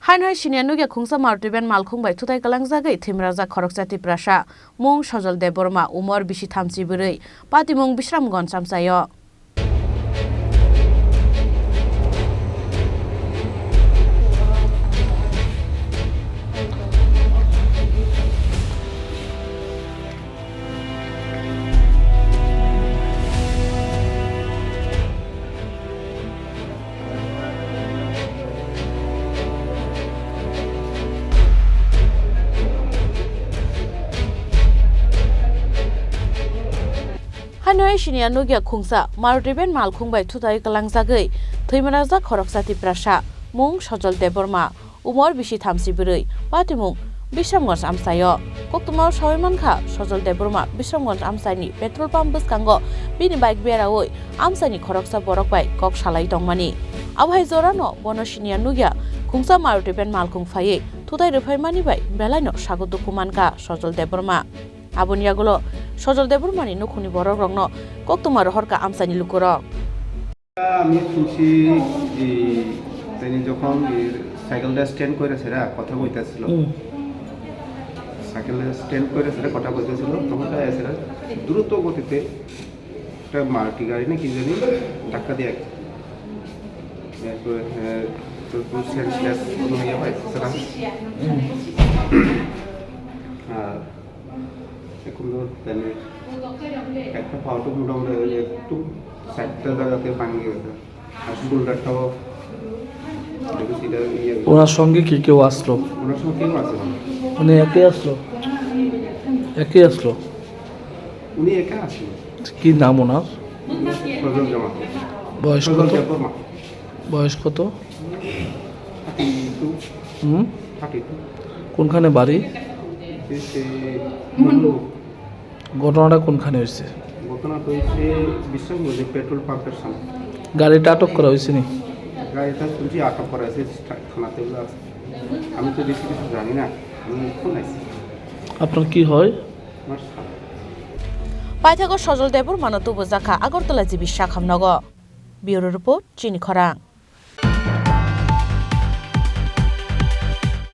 Hanoi Siniya Nukya Khungsa Maruti Malkhungbai Thutaioi Kulangjakgwi Thwimrajak Khoroksa Tiprasa mung sojol deborma umor bisi thamsi bwrwi patimung bisramgon samsayo. Hanoi Siniya Nukya Khungsa Maruti Malkhungbai Thutaioi Kulangjakgwi Thwimrajak Khoroksa Tiprasa mung sojol deborma umor bisi thamsi bwrwi patimung bisramgon samsayo. Koktumar sawimankha sojol deborma bisramgon amsaini petrol pump bwskango bini bike beraoi amsaini Khoroksa borokbai kok salai tongmani. Abhai jorano bono Siniya Nukya Khungsa Maruti Malkhungbai Thutaioi rwphaimani bai belaino sagotu kumanka sojol deborma. Abuniyagulo sojol debormani nukhuni borok rokno koktumar horka amsani lukuro. আমি খুশি তিনি যখন সাইকেলটা stand করে সেরা কথা কইতাছিল সাইকেলটা stand করে সেরা কথা কইতাছিল তখন সেরা দ্রুত গতিতে একটা মারুতি গাড়ি না কি জানি ধাক্কা দিয়ে এরপর তো সেন্সলেস কোনো ইয়ে হয় সেরা আর এখন তো তাহলে একটা পাউটো মোটামুটি একটু সাইডটা জায়গাতে ভাঙে গেছে আর শোল্ডারটাও ওনার সঙ্গে কি কেউ আসলো? ওনার সঙ্গে কেউ আসলো উনি একে আসলো? উনি একা আসলো। কি নাম ওনার? বয়স কত? বয়স কত? কোনখানে বাড়ি? ঘটনাটা কোনখানে হয়েছে? ঘটনাটা হয়েছে বিশ্রামগঞ্জে পেট্রোল পাম্পের সামনে। গাড়িটা আটক করা হয়েছে নি? গাড়িটা শুনছি আটক করা হয়েছে, থানাতে আছে। আমি তো বেশি কিছু জানি না, আমি ফোন আইছি। আপনার কি হয়? পাইথাগর সজল দেবর মানতু বোজাখা আগরতলা জিবি শাখামনগর। ব্যুরো রিপোর্ট চিনি খরাং।